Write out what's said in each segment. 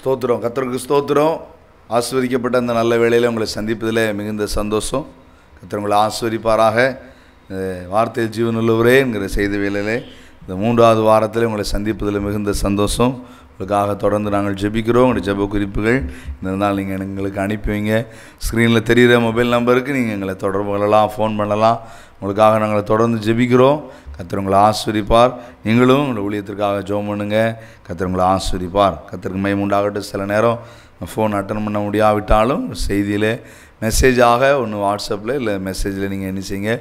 ஸ்தோத்திரம், கர்த்தருக்கு ஸ்தோத்திரம். ஆசீர்வதிக்கப்பட்ட அந்த நல்ல வேளையில் உங்களை சந்திப்பதில் மிகுந்த சந்தோஷம். கர்த்தர் உங்களை ஆசீர்வதிப்பாராக. வார்த்தையில் ஜீவனுள்ளவரே என்கிற செய்தி வேளையிலே இந்த 3வது வாரத்தில் உங்களை சந்திப்பதில் மிகுந்த சந்தோஷம். உங்களுக்காக தொடர்ந்து நாங்கள் ஜெபிக்கிறோம். உங்களுடைய ஜெப குறிப்புகள் இருந்தால் நீங்கள் எங்களுக்கு அனுப்பி வைங்க. ஸ்க்ரீனில் தெரிகிற மொபைல் நம்பருக்கு நீங்கள் எங்களை தொடர்பு கொள்ளலாம், ஃபோன் பண்ணலாம். உங்களுக்காக நாங்கள் தொடர்ந்து ஜெபிக்கிறோம். கர்த்தர் உங்களை ஆசீர்வதிப்பார். நீங்களும் உங்களை ஊழியத்திற்காக ஜெபம் பண்ணுங்க. கர்த்தர் உங்களை ஆசீர்வதிப்பார். கர்த்தருக்கு மகிமை உண்டாகட்டும். சில நேரம் ஃபோன் அட்டன் பண்ண முடியாவிட்டாலும் செய்தியில் மெசேஜாக ஒன்று வாட்ஸ்அப்பில் இல்லை மெசேஜில் நீங்கள் என்ன செய்யுங்க,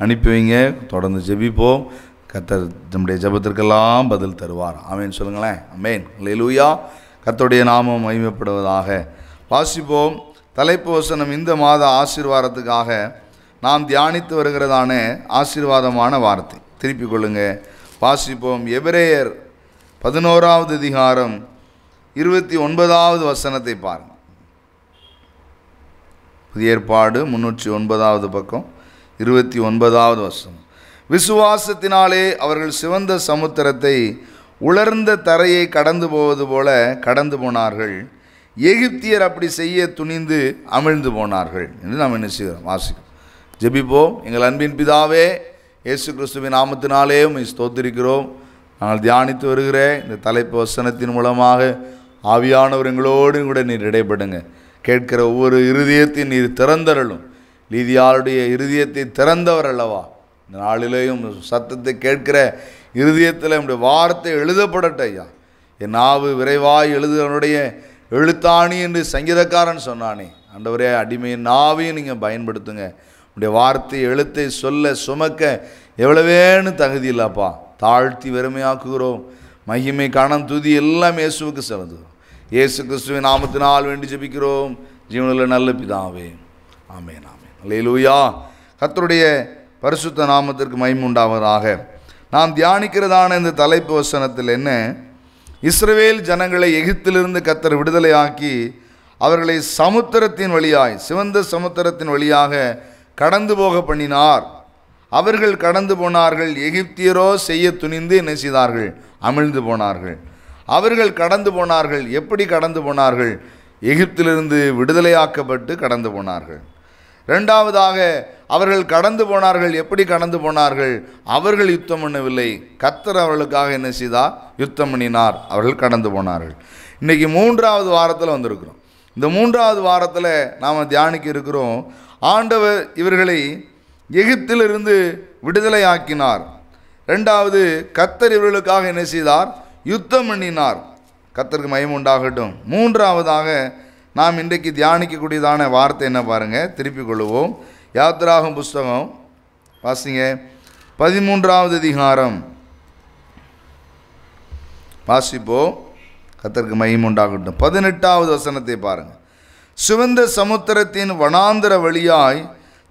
அனுப்பி வைங்க. தொடர்ந்து ஜெபிப்போம். கர்த்தர் நம்முடைய ஜெபத்திற்கெல்லாம் பதில் தருவார். ஆமேன் சொல்லுங்களேன். ஆமேன். அல்லேலூயா. கர்த்தருடைய நாமம் மகிமைப்படுவதாக. வாசிப்போம். தலைப்பு வசனம் இந்த மாத ஆசீர்வாதத்துக்காக நாம் தியானித்து வருகிறதான ஆசீர்வாதமான வார்த்தை. திருப்பிக் கொள்ளுங்க. வாசிப்போம். எபிரேயர் 11வது அதிகாரம் 29வது வசனத்தை பாருங்கள். புதிய ஏற்பாடு 309வது பக்கம் 29வது வசனம். விசுவாசத்தினாலே அவர்கள் சிவந்த சமுத்திரத்தை உலர்ந்த தரையை கடந்து போவது போல கடந்து போனார்கள். எகிப்தியர் அப்படி செய்ய துணிந்து அமிழ்ந்து போனார்கள் என்று நாம் என்ன செய்கிறோம், வாசிக்கிறோம். ஜெபிப்போம். எங்கள் அன்பின் பிதாவே, இயேசு கிறிஸ்துவின் நாமத்தினாலே உம்மை ஸ்தோத்திரிக்கிறோம். நாங்கள் தியானித்து வருகிற இந்த தலைப்பு வசனத்தின் மூலமாக ஆவியானவர் எங்களோடு கூட நீர் இடைப்படுங்க. கேட்கிற ஒவ்வொரு இருதயத்தையும் நீர் திறந்தரலும். லீதியாருடைய இருதயத்தை திறந்தவர் அல்லவா. இந்த நாளிலேயும் சத்தத்தை கேட்கிற இருதயத்தில் நம்முடைய வார்த்தை எழுதப்படட்ட ஐயா. என் நாவு விரைவாய் எழுதுவனுடைய எழுத்தாணி என்று சங்கீதக்காரன் சொன்னானே. ஆண்டவரே, அடிமையின் நாவையும் நீங்கள் பயன்படுத்துங்க. உடைய வார்த்தை எழுத்தை சொல்ல சுமக்க எவ்வளவேன்னு தகுதி இல்லைப்பா. தாழ்த்தி வெறுமையாக்குகிறோம். மகிமை கணம் துதி எல்லாம் இயேசுவுக்கு செலுத்துகிறோம். இயேசு கிறிஸ்துவின் நாமத்தினால் வேண்டி ஜெபிக்கிறோம் ஜீவனுள்ள நல்ல பிதாவே. ஆமேன், ஆமேன். அல்லேலூயா. கர்த்தருடைய பரிசுத்த நாமத்திற்கு மகிமை உண்டாவதாக. நாம் தியானிக்கிறதான இந்த தலைப்பு வசனத்தில் என்ன, இஸ்ரவேல் ஜனங்களை எகிப்திலிருந்து கர்த்தர் விடுதலையாக்கி அவர்களை சமுத்திரத்தின் வழியாய், சிவந்த சமுத்திரத்தின் வழியாக கடந்து போக பண்ணினார். அவர்கள் கடந்து போனார்கள். எகிப்தியரோ செய்ய துணிந்து என்ன செய்தார்கள், அமிழ்ந்து போனார்கள். அவர்கள் கடந்து போனார்கள். எப்படி கடந்து போனார்கள்? எகிப்திலிருந்து விடுதலையாக்கப்பட்டு கடந்து போனார்கள். ரெண்டாவதாக அவர்கள் கடந்து போனார்கள். எப்படி கடந்து போனார்கள்? அவர்கள் யுத்தம் பண்ணவில்லை, கர்த்தர் அவர்களுக்காக என்ன செய்தார், யுத்தம் பண்ணினார். அவர்கள் கடந்து போனார்கள். இன்றைக்கி 3வது வாரத்தில் வந்திருக்கிறோம். இந்த 3வது வாரத்தில் நாம் தியானிக்க இருக்கிறோம். ஆண்டவர் இவர்களை எகிப்திலிருந்து விடுதலையாக்கினார். ரெண்டாவது, கர்த்தர் இவர்களுக்காக என்ன செய்தார், யுத்தம் பண்ணினார். கர்த்தருக்கு மகிமை உண்டாகட்டும். 3ஆவதாக நாம் இன்றைக்கு தியானிக்கக்கூடியதான வார்த்தை என்ன பாருங்கள், திருப்பிக் கொள்வோம். யாத்திராகமம் புஸ்தகம் வாசிங்க, 13வது அதிகாரம் வாசிப்போம். கர்த்தருக்கு மகிமை உண்டாகட்டும். 18வது வசனத்தை பாருங்கள். சிவந்த சமுத்திரத்தின் வனாந்தர வழியாய்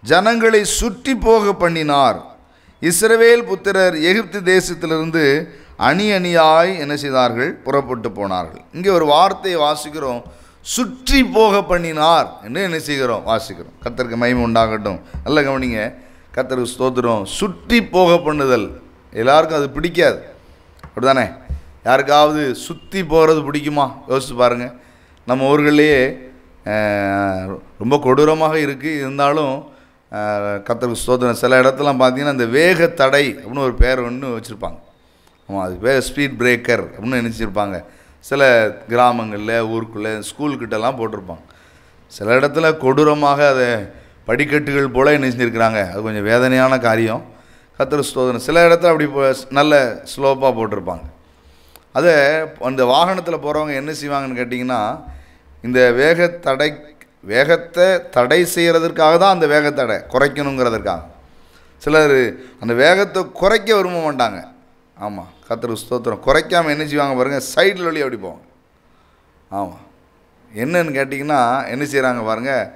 ஜனங்களை சுற்றி போக பண்ணினார். இஸ்ரவேல் புத்திரர் எகிப்து தேசத்திலிருந்து அணி அணியாய் என்ன செய்தார்கள், புறப்பட்டு போனார்கள். இங்கே ஒரு வார்த்தையை வாசிக்கிறோம், சுற்றி போக பண்ணினார் என்று என்ன செய்கிறோம், வாசிக்கிறோம். கர்த்தருக்கு மகிமை உண்டாகட்டும். நல்ல கவனிங்க. கர்த்தருக்கு ஸ்தோத்திரம். சுற்றி போக பண்ணுதல் எல்லாருக்கும் அது பிடிக்காது, அப்படிதானே? யாருக்காவது சுற்றி போகிறது பிடிக்குமா? யோசிச்சு பாருங்கள். நம்ம ஊர்கள்லேயே ரொம்ப கொடூரமாக இருக்குது. இருந்தாலும் கர்த்தருக்கு ஸ்தோத்திரம். சில இடத்துலாம் பார்த்தீங்கன்னா இந்த வேக தடை அப்படின்னு ஒரு பேர் ஒன்று வச்சுருப்பாங்க. ஆமாம், அது பேர் ஸ்பீட் பிரேக்கர் அப்படின்னு நினச்சிருப்பாங்க. சில கிராமங்களில், ஊருக்குள்ளே, ஸ்கூல்கிட்டலாம் போட்டிருப்பாங்க. சில இடத்துல கொடூரமாக அதை படிக்கட்டுகள் போல் என்ன செஞ்சுருக்கிறாங்க. அது கொஞ்சம் வேதனையான காரியம். கர்த்தருக்கு ஸ்தோத்திரம். சில இடத்துல அப்படி நல்ல ஸ்லோப்பாக போட்டிருப்பாங்க. அதை அந்த வாகனத்தில் போகிறவங்க என்ன செய்வாங்கன்னு கேட்டிங்கன்னா, இந்த வேக தடை வேகத்தை தடை செய்கிறதுக்காக தான் அந்த வேகத்தடை குறைக்கணுங்கிறதுக்காக. சிலர் அந்த வேகத்தை குறைக்க விரும்ப மாட்டாங்க. ஆமாம், கர்த்தருக்கு ஸ்தோத்திரம். குறைக்காமல் என்ன செய்வாங்க பாருங்கள், சைடில் வழி அப்படி போவாங்க. ஆமாம், என்னன்னு கேட்டிங்கன்னா என்ன செய்கிறாங்க பாருங்கள்,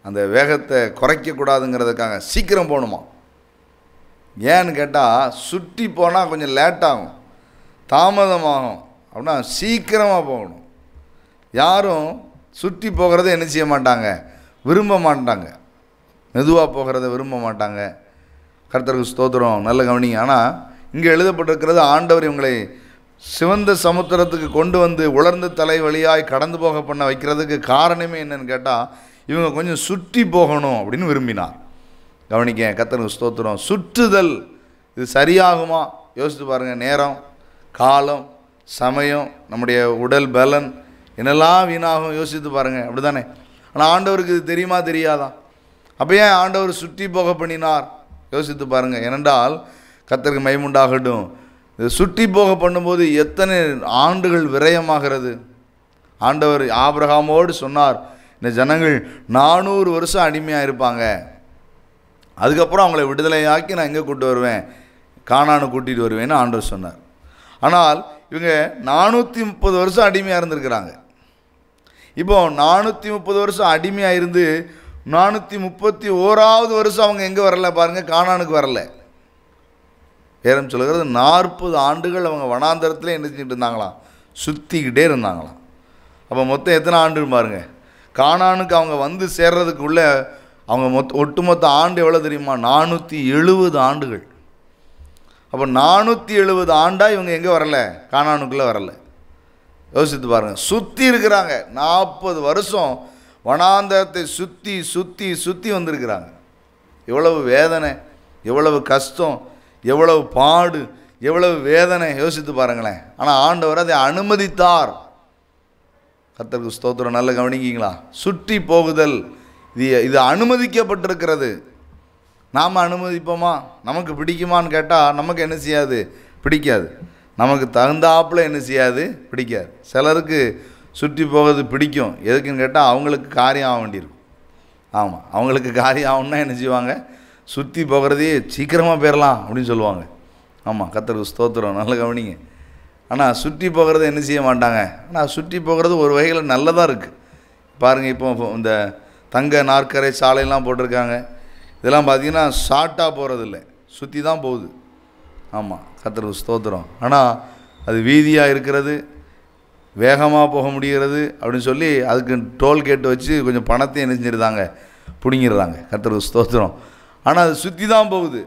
அந்த வேகத்தை குறைக்கக்கூடாதுங்கிறதுக்காக சீக்கிரம் போகணுமா. ஏன்னு கேட்டால் சுற்றி போனால் கொஞ்சம் லேட்டாகும், தாமதமாகும். அப்படின்னா சீக்கிரமாக போகணும். யாரும் சுற்றி போகிறத என்ன செய்ய மாட்டாங்க, விரும்ப மாட்டாங்க. மெதுவாக போகிறத விரும்ப மாட்டாங்க. கர்த்தருக்கு ஸ்தோத்திரம். நல்ல கவனிங்க. ஆனால் இங்கே எழுதப்பட்டிருக்கிறது, ஆண்டவர் இவங்களை சிவந்த சமுத்திரத்துக்கு கொண்டு வந்து உலர்ந்த தலை வழியாய் கடந்து போக பண்ண வைக்கிறதுக்கு காரணமே என்னன்னு கேட்டால், இவங்க கொஞ்சம் சுற்றி போகணும் அப்படின்னு விரும்பினார். கவனிக்க, கர்த்தருக்கு ஸ்தோத்திரம். சுற்றுதல் இது சரியாகுமா யோசித்து பாருங்கள். நேரம், காலம், சமயம், நம்முடைய உடல் பலன் என்னெல்லாம் வீணாகும் யோசித்து பாருங்கள். அப்படி தானே? ஆனால் ஆண்டவருக்கு இது தெரியுமா தெரியாதா? அப்போ ஏன் ஆண்டவர் சுற்றி போக பண்ணினார் யோசித்து பாருங்கள். ஏனென்றால் கர்த்தருக்கு மகிமையுண்டாகட்டும், இது சுற்றி போக பண்ணும்போது எத்தனை ஆண்டுகள் விரயமாகிறது. ஆண்டவர் ஆபிரகாமோடு சொன்னார், இந்த ஜனங்கள் 400 வருஷம் அடிமையாக இருப்பாங்க, அதுக்கப்புறம் அவங்கள விடுதலையாக்கி நான் எங்கே கூப்பிட்டு வருவேன், கானானு கூட்டிகிட்டு வருவேன்னு ஆண்டவர் சொன்னார். ஆனால் இவங்க 430 வருஷம் அடிமையாக இருந்திருக்கிறாங்க. இப்போ 430 வருஷம் அடிமையாக இருந்து 431வது வருஷம் அவங்க எங்கே வரல பாருங்கள், கானானுக்கு வரல. வேறம் சொல்லுகிறது 40 ஆண்டுகள் அவங்க வனாந்தரத்தில் என்ன செஞ்சுட்டு இருந்தாங்களாம், சுற்றிக்கிட்டே இருந்தாங்களாம். அப்போ மொத்தம் எத்தனை ஆண்டு பாருங்கள். கானானுக்கு அவங்க வந்து சேர்றதுக்குள்ளே அவங்க ஒட்டுமொத்த ஆண்டு எவ்வளோ தெரியுமா, 470 ஆண்டுகள். அப்போ 470 ஆண்டாக இவங்க எங்கே வரல, கானானுக்குள்ளே வரல. யோசித்து பாருங்கள். சுற்றி இருக்கிறாங்க, 40 வருஷம் வனாந்தரத்தை சுற்றி சுற்றி சுற்றி வந்திருக்கிறாங்க. எவ்வளவு வேதனை, எவ்வளவு கஷ்டம், எவ்வளவு பாடு, எவ்வளவு வேதனை யோசித்து பாருங்களேன். ஆனால் ஆண்டவர் அதை அனுமதித்தார். கர்த்தருக்கு ஸ்தோத்திரம். நல்ல கவனிக்கிங்களா? சுற்றி போகுதல் இது அனுமதிக்கப்பட்டிருக்கிறது. நாம் அனுமதிப்போமா? நமக்கு பிடிக்குமான்னு கேட்டால் நமக்கு என்ன செய்யாது, பிடிக்காது. நமக்கு தகுந்தாப்பில் என்ன செய்யாது, பிடிக்காது. சிலருக்கு சுற்றி போகிறது பிடிக்கும். எதுக்குன்னு கேட்டால் அவங்களுக்கு காரியம் ஆக வேண்டியிருக்கும். ஆமாம், அவங்களுக்கு காரியம் ஆகணுன்னா என்ன செய்வாங்க, சுற்றி போகிறதே சீக்கிரமாக போயிடலாம் அப்படின்னு சொல்லுவாங்க. ஆமாம், கர்த்தருக்கு ஸ்தோத்திரம். நல்ல கவனிங்க. ஆனால் சுற்றி போகிறத என்ன செய்ய மாட்டாங்க. ஆனால் சுற்றி போகிறது ஒரு வகையில் நல்லதாக இருக்குது. பாருங்கள், இப்போ இந்த தங்க நாற்கரை சாலையெல்லாம் போட்டிருக்காங்க. இதெல்லாம் பார்த்திங்கன்னா ஷார்ட்டாக போகிறதில்ல, சுற்றி தான் போகுது. ஆமாம், கர்த்தருக்கு ஸ்தோத்திரம். ஆனால் அது வீதியாக இருக்கிறது, வேகமாக போக முடிகிறது அப்படின்னு சொல்லி அதுக்கு டோல்கேட் வச்சு கொஞ்சம் பணத்தையும் என்ன செஞ்சிருந்தாங்க, பிடிங்கிடுறாங்க. கர்த்தருக்கு ஸ்தோத்திரம். ஆனால் அது சுற்றி தான் போகுது,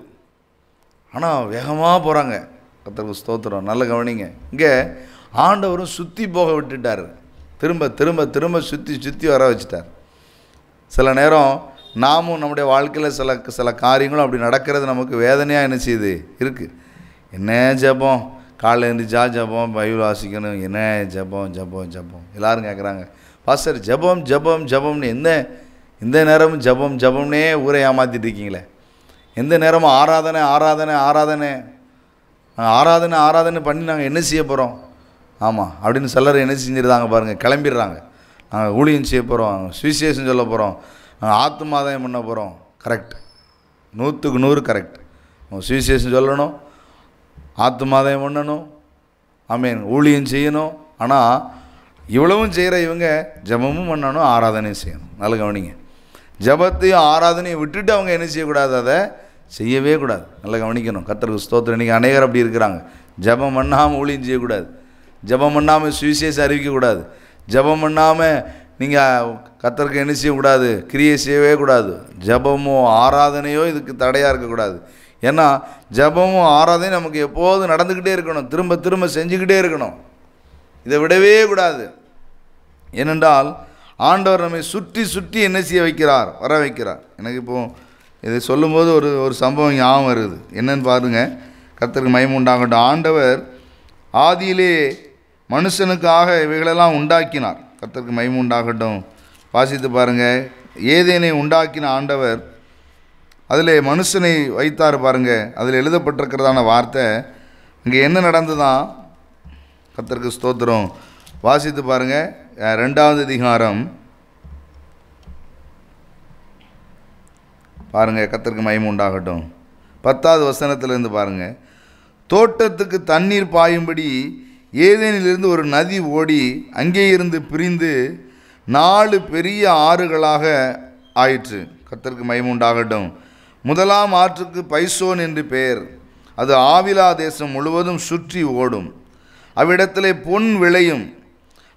ஆனால் வேகமாக போகிறாங்க. கர்த்தருக்கு ஸ்தோத்திரம். நல்ல கவனிங்க. இங்கே ஆண்டவரும் சுற்றி போக விட்டுட்டார். திரும்ப திரும்ப திரும்ப சுற்றி சுற்றி வர வச்சுட்டார். சில நேரம் நாமும் நம்முடைய வாழ்க்கையில் சில காரியங்களும் அப்படி நடக்கிறது நமக்கு வேதனையாக என்ன செய்யுது இருக்குது. என்ன ஜெபம், காலையில் எழுந்திரிச்சா ஜெபம், பைபிள் வாசிக்கணும், என்ன ஜெபம் ஜெபம் ஜெபம். எல்லோரும் கேட்குறாங்க, பாஸ்டர் ஜெபம் ஜெபம் ஜெபம்னு எந்த நேரமும் ஜெபம் ஜெபம்னே ஊரை ஏமாற்றிட்டு இருக்கீங்களே. எந்த நேரமும் ஆராதனை ஆராதனை ஆராதனை ஆராதனை ஆராதனை பண்ணி நாங்கள் என்ன செய்ய போகிறோம். ஆமாம் அப்படின்னு சிலர் என்ன செஞ்சிருந்தாங்க பாருங்கள், கிளம்பிடுறாங்க. நாங்கள் ஊழியம் செய்ய போகிறோம், சுவிசேஷம் சொல்ல போகிறோம், நாங்கள் ஆத்துமாதாயம் பண்ண போகிறோம். கரெக்ட், 100க்கு 100 கரெக்ட். சுவிசேஷம் சொல்லணும், ஆத்துமாதாயம் பண்ணணும், ஆமீன், ஊழியம் செய்யணும். ஆனால் இவ்வளவும் செய்கிற இவங்க ஜெபமும் பண்ணணும், ஆராதனையும் செய்யணும். நல்ல கவனிங்க. ஜெபத்தையும் ஆராதனையும் விட்டுட்டு அவங்க என்ன செய்யக்கூடாது, அதை செய்யவே கூடாது. நல்லா கவனிக்கணும். கர்த்தருக்கு ஸ்தோத்திரம். இன்றைக்கி அநேகர் அப்படி இருக்கிறாங்க. ஜெபம் பண்ணாமல் ஊழியம் செய்யக்கூடாது, ஜெபம் பண்ணாமல் சுவிசேஷம் அறிவிக்கக்கூடாது, ஜெபம் பண்ணாமல் நீங்கள் கர்த்தருக்கு என்ன செய்யக்கூடாது, கிரியை செய்யவே கூடாது. ஜெபமோ ஆராதனையோ இதுக்கு தடையாக இருக்கக்கூடாது. ஏன்னா ஜெபமும் ஆராதனையும் நமக்கு எப்போதும் நடந்துக்கிட்டே இருக்கணும், திரும்ப திரும்ப செஞ்சுக்கிட்டே இருக்கணும், இதை விடவே கூடாது. ஏனென்றால் ஆண்டவர் நம்மை சுற்றி சுற்றி என்ன செய்ய வைக்கிறார், வர வைக்கிறார். எனக்கு இப்போது இதை சொல்லும்போது ஒரு சம்பவம் ஞாபகம் வருது. என்னன்னு பாருங்கள். கர்த்தருக்கு மகிமை உண்டாகட்டும். ஆண்டவர் ஆதியிலே மனுஷனுக்காக இவைகளெல்லாம் உண்டாக்கினார். கர்த்தருக்கு மகிமை உண்டாகட்டும். வாசித்து பாருங்கள். ஏதேனை உண்டாக்கின ஆண்டவர் அதில் மனுஷனை வைத்தார் பாருங்கள். அதில் எழுதப்பட்டிருக்கிறதான வார்த்தை இங்கே என்ன நடந்துதான். கர்த்தருக்கு ஸ்தோத்திரம். வாசித்து பாருங்கள். 2வது அதிகாரம் பாருங்கள், கர்த்தருக்கு மகிமை உண்டாகட்டும். 10வது வசனத்திலிருந்து பாருங்கள். தோட்டத்துக்கு தண்ணீர் பாயும்படி ஏதேனிலிருந்து ஒரு நதி ஓடி அங்கே இருந்து பிரிந்து 4 பெரிய ஆறுகளாக ஆயிற்று. கர்த்தருக்கு மகிமை உண்டாகட்டும். முதலாம் ஆற்றுக்கு பைசோன் என்று பெயர். அது ஆவிலா தேசம் முழுவதும் சுற்றி ஓடும். அவ்விடத்திலே பொன் விளையும்.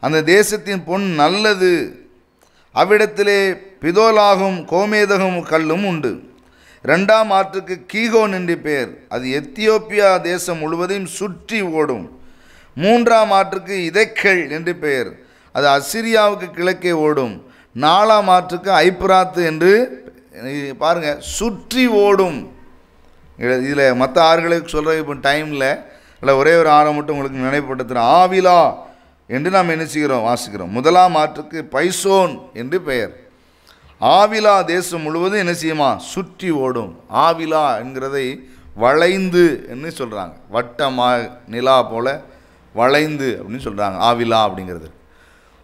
அந்த தேசத்தின் பொன் நல்லது. அவ்விடத்திலே பிதோலாகும் கோமேதகம் கல்லும் உண்டு. 2ஆம் ஆற்றுக்கு கீகோன் என்று பெயர். அது எத்தியோப்பியா தேசம் முழுவதையும் சுற்றி ஓடும். 3ஆம் ஆற்றுக்கு இதெக்கல் என்று பெயர். அது அசிரியாவுக்கு கிழக்கே ஓடும். 4ஆம் ஆற்றுக்கு ஐப்ராத்து என்று பாருங்கள், சுற்றி ஓடும். இதில் மற்ற ஆறுகளுக்கு சொல்கிற இப்போ டைமில் இல்லை, ஒரே ஒரு ஆறை மட்டும் உங்களுக்கு நினைவுபடுத்துகிறேன். ஆவிலா என்று நாம் என்ன செய்கிறோம், வாசிக்கிறோம். முதலாம் ஆற்றுக்கு பைசோன் என்று பெயர். ஆவிலா தேசம் முழுவதும் என்ன செய்யுமா, சுற்றி ஓடும். ஆவிலா என்கிறதை வளைந்து என்று சொல்கிறாங்க. வட்டமாக நிலா போல் வளைந்து அப்படின்னு சொல்கிறாங்க ஆவிலா அப்படிங்கிறது.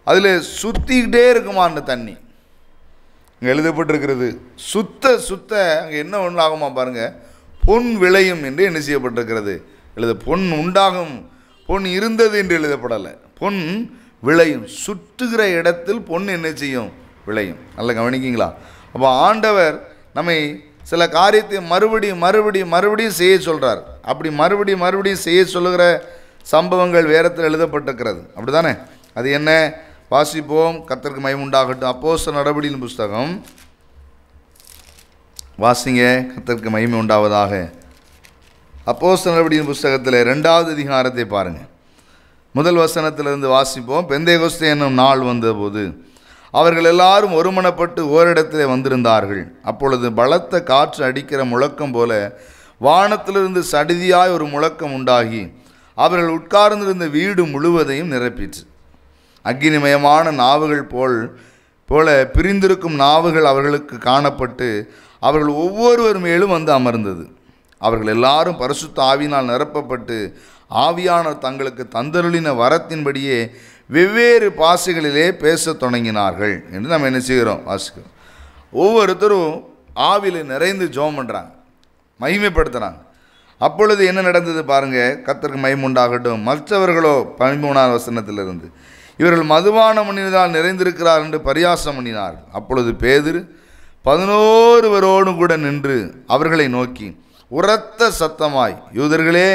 அதில் சுற்றிக்கிட்டே இருக்குமா அந்த தண்ணி. இங்கே எழுதப்பட்டிருக்கிறது சுத்த சுத்த அங்கே என்ன ஒன்று ஆகுமா பாருங்கள், பொன் விளையும் என்று என்ன செய்யப்பட்டிருக்கிறது. பொன் உண்டாகும், பொன் இருந்தது என்று எழுதப்படலை, பொன் விளையும். சுற்றுகிற இடத்தில் பொன் என்ன செய்யும், விளையும். நல்லா கவனிக்கிங்களா? அப்போ ஆண்டவர் நம்மை சில காரியத்தை மறுபடியும் செய்ய சொல்கிறார். அப்படி மறுபடியும் செய்ய சொல்லுகிற சம்பவங்கள் வேதத்தில் எழுதப்பட்டிருக்கிறது. அப்படி தானே? அது என்ன, வாசிப்போம். கர்த்தருக்கு மகிமை உண்டாகட்டும். அப்போஸ்தலர் நடபடியின் புஸ்தகம் வாசிங்க. கர்த்தருக்கு மகிமை உண்டாவதாக. அப்போஸ்தலர் நடபடியின் புஸ்தகத்தில் 2வது அதிகாரத்தை பாருங்கள். முதல் வசனத்திலிருந்து வாசிப்போம். பெந்தேகொஸ்தே என்னும் நாள் வந்தபோது அவர்கள் எல்லாரும் ஒருமனப்பட்டு ஓரிடத்திலே வந்திருந்தார்கள். அப்பொழுது பலத்த காற்று அடிக்கிற முழக்கம் போல வானத்திலிருந்து சடிதியாய் ஒரு முழக்கம் உண்டாகி அவர்கள் உட்கார்ந்திருந்த வீடு முழுவதையும் நிரப்பிற்று. அக்கினிமயமான நாவுகள் போல பிரிந்திருக்கும் நாவுகள் அவர்களுக்கு காணப்பட்டு அவர்கள் ஒவ்வொருவர் மேலும் வந்து அமர்ந்தது. அவர்கள் எல்லாரும் பரிசுத்த ஆவியினால் நிரப்பப்பட்டு ஆவியானவர் தங்களுக்கு தந்தருளின வரத்தின்படியே வெவ்வேறு பாஷைகளிலே பேசத் தொடங்கினார்கள் என்று நம்ம என்ன செய்கிறோம், வாசிக்கிறோம். ஒவ்வொருத்தரும் ஆவியில் நிறைந்து ஜெபம் பண்ணுறாங்க, மகிமைப்படுத்துகிறாங்க. அப்பொழுது என்ன நடந்தது பாருங்கள். கர்த்தருக்கு மகிமை உண்டாகட்டும். மற்றவர்களோ 13வது வசனத்திலிருந்து இவர்கள் மதுபான மண்ணினால் நிறைந்திருக்கிறார் என்று பரியாசம் பண்ணினார்கள். அப்பொழுது பேதுரு 11 கூட நின்று அவர்களை நோக்கி உரத்த சத்தமாய், யூதர்களே,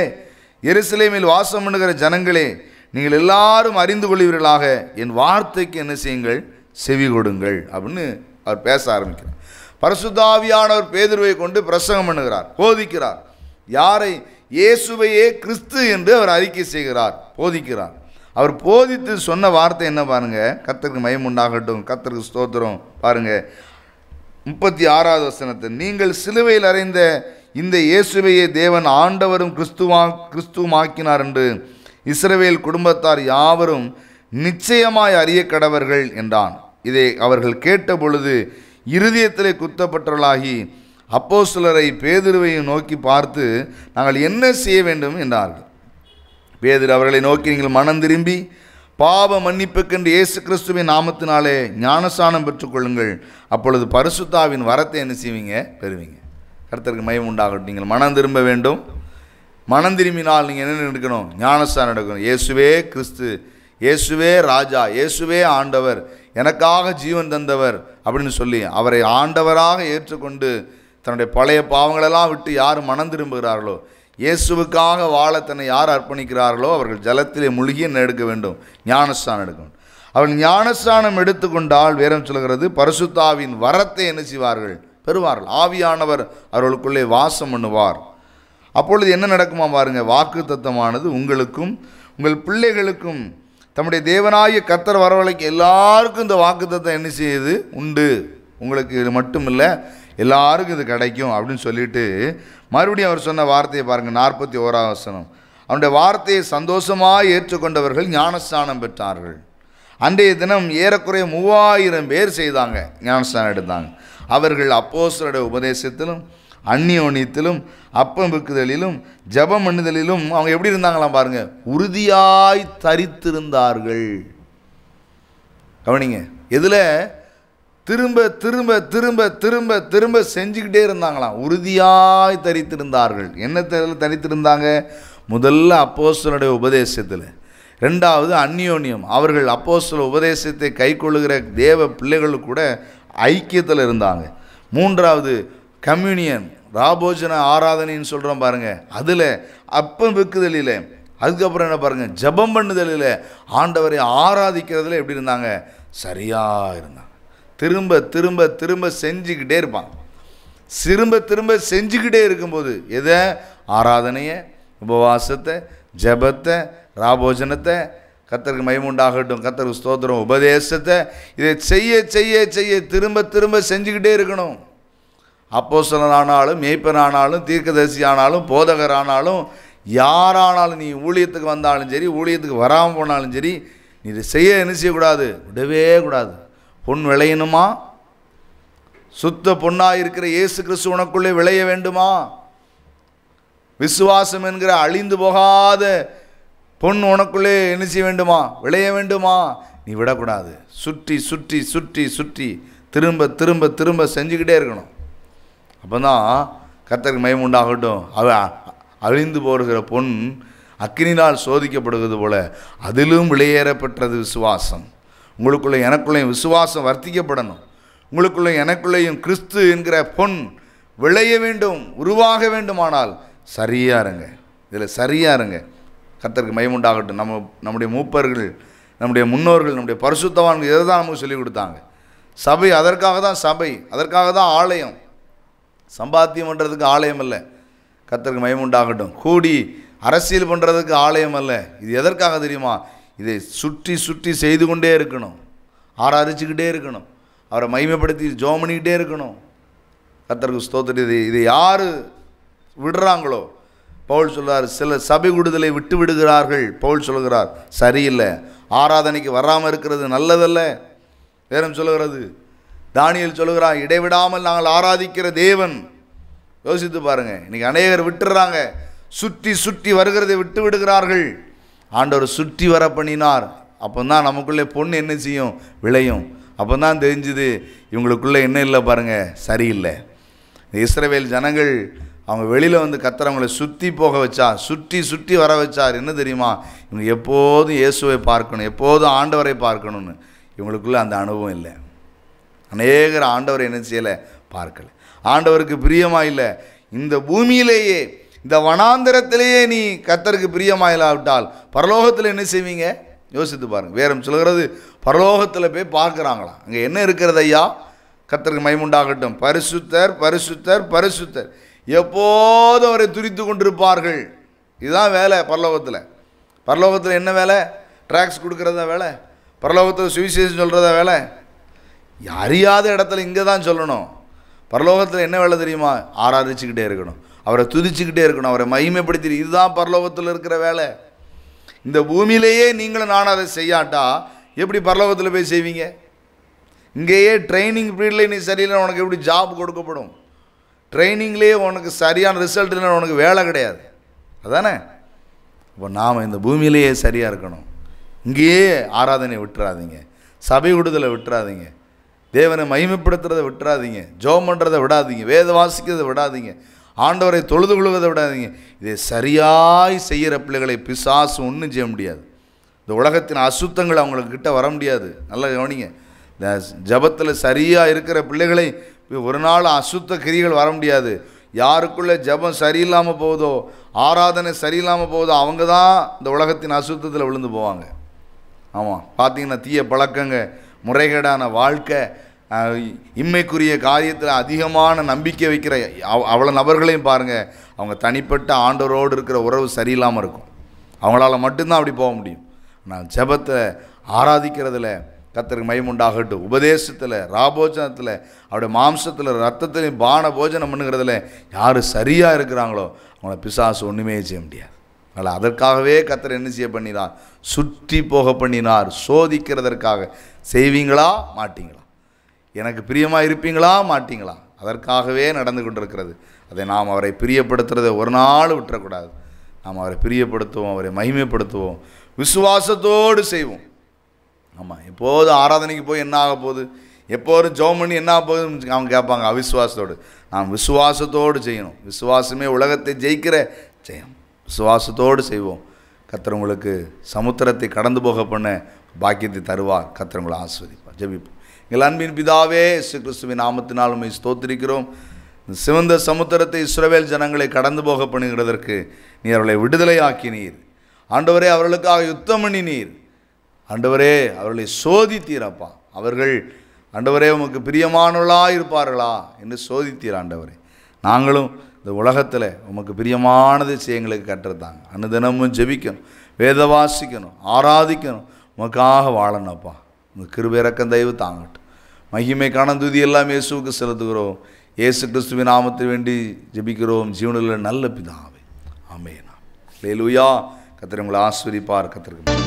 எருசலேமில் வாசம் பண்ணுகிற ஜனங்களே, நீங்கள் எல்லாரும் அறிந்து கொள்வீர்களாக, என் வார்த்தைக்கு என்ன செய்யுங்கள், செவி கொடுங்கள் அப்படின்னு அவர் பேச ஆரம்பிக்கிறார். பரிசுத்த ஆவியானவர் பேதுருவை கொண்டு பிரசங்கம் பண்ணுகிறார், போதிக்கிறார். யாரை? இயேசுவையே கிறிஸ்து என்று அவர் அறிக்கை செய்கிறார், போதிக்கிறார். அவர் போதித்து சொன்ன வார்த்தை என்ன பாருங்க. கர்த்தருக்கு மகிமை உண்டாகட்டும். கர்த்தருக்கு ஸ்தோத்திரம். பாருங்க 36வது வசனத்தை, நீங்கள் சிலுவையில் அறைந்த இந்த இயேசுவையே தேவன் ஆண்டவரும் கிறிஸ்துவாக்கினார் என்று இஸ்ரவேல் குடும்பத்தார் யாவரும் நிச்சயமாய் அறிய கடவர்கள் என்றான். இதை அவர்கள் கேட்ட பொழுது இருதயத்திலே குத்தப்பட்டவர்களாகி அப்போஸ்தலரை பேதுருவையும் நோக்கி பார்த்து, நாங்கள் என்ன செய்ய வேண்டும் என்றார்கள். பேதுரு அவர்களை நோக்கி, நீங்கள் மனம் திரும்பி பாவ மன்னிப்புக்கென்று இயேசு கிறிஸ்துவின் நாமத்தினாலே ஞானஸ்நானம் பெற்றுக்கொள்ளுங்கள். அப்பொழுது பரிசுத்தாவின் வரத்தை என்ன செய்வீங்க, பெறுவீங்க. கர்த்தருக்கு மகிமை உண்டாகட்டும். நீங்கள் மனம் திரும்ப வேண்டும். மனம் திரும்பினால் நீங்கள் என்ன எடுக்கணும், ஞானஸ்நானம் எடுக்கணும். இயேசுவே கிறிஸ்து, இயேசுவே ராஜா, இயேசுவே ஆண்டவர், எனக்காக ஜீவன் தந்தவர் அப்படின்னு சொல்லி அவரை ஆண்டவராக ஏற்றுக்கொண்டு தன்னுடைய பழைய பாவங்களெல்லாம் விட்டு யார் மனம் திரும்புகிறார்களோ, இயேசுவுக்காக வாழ தன்னை யார் அர்ப்பணிக்கிறார்களோ அவர்கள் ஜலத்திலே மூழ்கி என்ன எடுக்க வேண்டும், ஞானஸ்நானம் எடுக்கணும். அவர்கள் ஞானஸ்நானம் எடுத்துக்கொண்டால் வேதம் சொல்கிறது பரிசுத்தாவின் வரத்தை என்ன செய்வார்கள், பெறுவார்கள். ஆவியானவர் அவர்களுக்குள்ளே வாசம் பண்ணுவார். அப்பொழுது என்ன நடக்குமா பாருங்க. வாக்கு தத்தமானது உங்களுக்கும் உங்கள் பிள்ளைகளுக்கும் தம்முடைய தேவனாகிய கர்த்தர் வரவழைக்க எல்லாருக்கும் இந்த வாக்கு தத்தம் என்ன செய்யுது, உண்டு. உங்களுக்கு இது மட்டும் இல்லை, எல்லாருக்கும் இது கிடைக்கும் அப்படின்னு சொல்லிட்டு மறுபடியும் அவர் சொன்ன வார்த்தையை பாருங்கள். 41வது வசனம், அவனுடைய வார்த்தையை சந்தோஷமாக ஏற்றுக்கொண்டவர்கள் ஞானஸ்நானம் பெற்றார்கள். அன்றைய தினம் ஏறக்குறைய 3000 பேர் செய்தாங்க, ஞானஸ்நானம் எடுத்தாங்க. அவர்கள் அப்போஸ்தலருடைய உபதேசத்திலும் அந்நியோன்யத்திலும் அப்பம் விற்குதலிலும் ஜெபம் பண்ணுதலிலும் அவங்க எப்படி இருந்தாங்களாம் பாருங்க, உறுதியாய் தரித்திருந்தார்கள். கவனிங்க, எதில் திரும்ப திரும்ப திரும்ப திரும்ப திரும்ப செஞ்சுக்கிட்டே இருந்தாங்களாம். உறுதியாய் தரித்திருந்தார்கள். என்ன தரித்திருந்தாங்க? முதல்ல அப்போஸ்தலருடைய உபதேசத்தில், ரெண்டாவது அந்யோன்யம். அவர்கள் அப்போஸ்தல உபதேசத்தை கை கொள்ளுகிற தேவ பிள்ளைகள் கூட ஐக்கியத்தில் இருந்தாங்க. மூன்றாவது கம்யூனியன், ராபோஜன ஆராதனைன்னு சொல்கிறோம் பாருங்கள், அதில் அப்பம் வெக்குதலில். அதுக்கப்புறம் என்ன பாருங்கள், ஜபம் பண்ணுதலில், ஆண்டவரை ஆராதிக்கிறதுல எப்படி இருந்தாங்க? சரியாக இருந்தாங்க. திரும்ப திரும்ப திரும்ப செஞ்சுக்கிட்டே இருப்பாங்க. திரும்ப திரும்ப செஞ்சுக்கிட்டே இருக்கும்போது எதை? ஆராதனையை, உபவாசத்தை, ஜபத்தை, ராபோஜனத்தை, கர்த்தருக்கு மகிமை உண்டாகட்டும், கர்த்தருக்கு ஸ்தோத்திரம், உபதேசத்தை, இதை செய்ய செய்ய செய்ய திரும்ப திரும்ப செஞ்சுக்கிட்டே இருக்கணும். அப்போஸ்தலன் ஆனாலும், மேய்ப்பன் ஆனாலும், தீர்க்கதரிசி ஆனாலும், போதகர் ஆனாலும், யாரானாலும், நீ ஊழியத்துக்கு வந்தாலும் சரி, ஊழியத்துக்கு வராமல் போனாலும் சரி, நீ இதை செய்ய என்ன செய்யக்கூடாது? விடவே கூடாது. பொன் விளையணுமா? சுத்த பொன்னாக இருக்கிற இயேசு கிறிஸ்து உனக்குள்ளே விளைய வேண்டுமா? விசுவாசம் என்கிற அழிந்து போகாத பொன் உனக்குள்ளே என்ன செய்ய வேண்டுமா? விளைய வேண்டுமா? நீ விடக்கூடாது. சுற்றி சுற்றி சுற்றி சுற்றி திரும்ப திரும்ப திரும்ப செஞ்சுக்கிட்டே இருக்கணும். அப்போ தான் கர்த்தருக்கு மகிமை உண்டாகட்டும். அழிந்து போகிற பொன் அக்கினினால் சோதிக்கப்படுகிறது போல அதிலும் விலையேறப்பட்டது விசுவாசம். உங்களுக்குள்ளே எனக்குள்ளேயும் விசுவாசம் வர்த்திக்கப்படணும். உங்களுக்குள்ளே எனக்குள்ளேயும் கிறிஸ்து என்கிற பொன் விளைய வேண்டும், உருவாக வேண்டுமானால் சரியாக இருங்க. இதில் சரியாக இருங்க. கர்த்தருக்கு மகிமை உண்டாகட்டும். நம்முடைய மூப்பர்கள், நம்முடைய முன்னோர்கள், நம்முடைய பரிசுத்தவான்கள் இதை தான் நமக்கு சொல்லிக் கொடுத்தாங்க. சபை அதற்காக தான், சபை அதற்காக தான் ஆலயம். சம்பாத்தியம் பண்ணுறதுக்கு ஆலயம் அல்ல. கர்த்தருக்கு மகிமை உண்டாகட்டும். கூடி அரசியல் பண்ணுறதுக்கு ஆலயம் அல்ல. இது எதற்காக தெரியுமா? இதை சுற்றி சுற்றி செய்து கொண்டே இருக்கணும், ஆராதிச்சுக்கிட்டே இருக்கணும், அவரை மகிமைப்படுத்தி ஜெபம் பண்ணிக்கிட்டே இருக்கணும். கர்த்தருக்கு ஸ்தோத்திரம். இதை யார் விடுறாங்களோ, பவுல் சொல்கிறார், சில சபை கூடுதலை விட்டு விடுகிறார்கள். பவுல் சொல்கிறார், சரியில்லை. ஆராதனைக்கு வராமல் இருக்கிறது நல்லதல்ல. வேறும் சொல்லுகிறது. தானியேல் சொல்லுகிறான், இடைவிடாமல் நாங்கள் ஆராதிக்கிற தேவன். யோசித்து பாருங்கள். இன்றைக்கி அநேகர் விட்டுறாங்க, சுற்றி சுற்றி வருகிறதை விட்டு விடுகிறார்கள். ஆண்டவர் சுற்றி வர பண்ணினார். அப்போ தான் நமக்குள்ளே பொண்ணு என்ன செய்யும்? விளையும். அப்போ தான் தெரிஞ்சுது இவங்களுக்குள்ளே என்ன இல்லை பாருங்கள், சரியில்லை. இஸ்ரவேல் ஜனங்கள் அவங்க வெளியில் வந்து கர்த்தர் அவங்களை சுற்றி போக வச்சார், சுற்றி சுற்றி வர வச்சார். என்ன தெரியுமா? இவங்க எப்போதும் இயேசுவை பார்க்கணும், எப்போதும் ஆண்டவரை பார்க்கணும்னு. இவங்களுக்குள்ளே அந்த அனுபவம் இல்லை. அநேகர் ஆண்டவரை என்ன செய்யலை? பார்க்கலை. ஆண்டவருக்கு பிரியமாக இல்லை. இந்த பூமியிலேயே, இந்த வனாந்திரத்திலேயே நீ கர்த்தருக்கு பிரியமாயில்லாவிட்டால் பரலோகத்தில் என்ன செய்வீங்க? யோசித்து பாருங்கள். வேறும் சொல்கிறது, பரலோகத்தில் போய் பார்க்குறாங்களாம். அங்கே என்ன இருக்கிறது ஐயா? கர்த்தருக்கு மகிமை உண்டாகட்டும். பரிசுத்தர் பரிசுத்தர் பரிசுத்தர், எப்போதும் அவரை துதித்து கொண்டிருப்பார்கள். இதுதான் வேலை பரலோகத்தில். பரலோகத்தில் என்ன வேலை? ட்ராக்ஸ் கொடுக்குறதா வேலை? பரலோகத்தில் சுவிசேஷம் சொல்கிறதா வேலை? அறியாத இடத்துல இங்கே தான் சொல்லணும். பரலோகத்தில் என்ன வேலை தெரியுமா? ஆராதிச்சுக்கிட்டே இருக்கணும், அவரை துதிச்சுக்கிட்டே இருக்கணும், அவரை மகிமைப்படுத்தி. இதுதான் பரலோகத்தில் இருக்கிற வேலை. இந்த பூமியிலேயே நீங்களும் நானும் அதை செய்யாட்டா எப்படி பரலோகத்தில் போய் செய்வீங்க? இங்கேயே ட்ரைனிங் பீரியடில் நீ சரியில்லை, உனக்கு எப்படி ஜாப் கொடுக்கப்படும்? ட்ரைனிங்லேயே உனக்கு சரியான ரிசல்ட் இல்லைன்னா உனக்கு வேலை கிடையாது. அதானே? இப்போ நாம் இந்த பூமியிலேயே சரியாக இருக்கணும். இங்கேயே ஆராதனை விட்டுறாதீங்க, சபை விடுதலை விட்டுறாதீங்க, தேவனை மகிமைப்படுத்துறதை விட்டுறாதீங்க, ஜெபம் பண்ணுறதை விடாதீங்க, வேத வாசிக்கிறதை விடாதீங்க, ஆண்டவரை தொழுது கொள்வதை விடாதீங்க. இதை சரியாய் செய்கிற பிள்ளைகளை பிசாசு ஒன்றும் செய்ய முடியாது. இந்த உலகத்தின் அசுத்தங்கள் அவங்கக்கிட்ட வர முடியாது. நல்லா கவனிங்க. இந்த ஜபத்தில் சரியாக இருக்கிற பிள்ளைகளை ஒரு நாள் அசுத்த கிரிகள் வர முடியாது. யாருக்குள்ளே ஜபம் சரியில்லாமல் போகுதோ, ஆராதனை சரியில்லாமல் போகுதோ, அவங்க தான் இந்த உலகத்தின் அசுத்தத்தில் விழுந்து போவாங்க. ஆமாம், பார்த்தீங்கன்னா தீய பழக்கங்க, முறைகேடான வாழ்க்கை, இம்மைக்குரிய காரியத்தில் அதிகமான நம்பிக்கை வைக்கிற அவ்வளோ நபர்களையும் பாருங்கள், அவங்க தனிப்பட்ட ஆண்டவரோடு இருக்கிற உறவு சரியில்லாமல் இருக்கும். அவங்களால மட்டும்தான் அப்படி போக முடியும். நான் ஜெபத்தை ஆராதிக்கிறதுல கர்த்தருக்கு மகிமை உண்டாகட்டும், உபதேசத்தில், ராபோஜனத்தில், அவருடைய மாம்சத்தில், ரத்தத்திலையும் பான போஜனம் பண்ணுகிறதுல யார் சரியாக இருக்கிறாங்களோ அவங்கள பிசாசு ஒன்றுமே செய்ய முடியாது. அதனால் அதற்காகவே கர்த்தர் என்ன செய்ய பண்ணினார்? சுற்றி போக பண்ணினார். சோதிக்கிறதற்காக. செய்வீங்களா மாட்டீங்களா? எனக்கு பிரியமாக இருப்பீங்களா மாட்டீங்களா? அதற்காகவே நடந்து கொண்டிருக்கிறது. அதை நாம் அவரை பிரியப்படுத்துறதை ஒரு நாள் விட்டுறக்கூடாது. நாம் அவரை பிரியப்படுத்துவோம், அவரை மகிமைப்படுத்துவோம், விசுவாசத்தோடு செய்வோம். ஆமாம், எப்போது ஆராதனைக்கு போய் என்ன ஆக போகுது? எப்போ ஒரு ஜெபம் பண்ணி என்ன போகுது அவங்க கேட்பாங்க அவிசுவாசத்தோடு. நாம் விசுவாசத்தோடு செய்யணும். விசுவாசமே உலகத்தை ஜெயிக்கிற ஜெயம். விசுவாசத்தோடு செய்வோம். கர்த்தர் உங்களுக்கு சமுத்திரத்தை கடந்து போக பண்ண பாக்கியத்தை தருவார். கர்த்தர் உங்களை ஆசீர்வதிப்பார். ஜெபிப்போம். எங்கள் அன்பின் பிதாவே, இயேசு கிறிஸ்துவின் நாமத்தினால் உம்மை ஸ்தோத்திரிக்கிறோம். சிவந்த சமுத்திரத்தை இஸ்ரவேல் ஜனங்களை கடந்து போக பண்ணுகிறதற்கு நீர் அவர்களை விடுதலை ஆக்கினீர். ஆண்டவரே, அவர்களுக்காக யுத்தம் பண்ணினீர். ஆண்டவரே, அவர்களை சோதித்தீரப்பா. அவர்கள் ஆண்டவரே உமக்கு பிரியமானவர்களாக இருப்பார்களா என்று சோதித்தீர். ஆண்டவரே, நாங்களும் இந்த உலகத்தில் உமக்கு பிரியமானது செய்ய எங்களுக்கு கற்றுத்தாங்க. அனுதினமும் ஜெபிக்கணும், வேத வாசிக்கணும், ஆராதிக்கணும், உமக்காக வாழணும்ப்பா. உங்கள் கிருபை இரக்கம் தயவு தாங்கட்டும். மகிமைக்கான துதி எல்லாம் இயேசுவுக்கு செலுத்துகிறோம். இயேசு கிறிஸ்துவின் நாமத்தை வேண்டி ஜெபிக்கிறோம் ஜீவனுள்ள நல்ல பிதாவே. ஆமென். அல்லேலூயா. கர்த்தர் உங்களை ஆசீர்வதிப்பார். கர்த்தருக்கு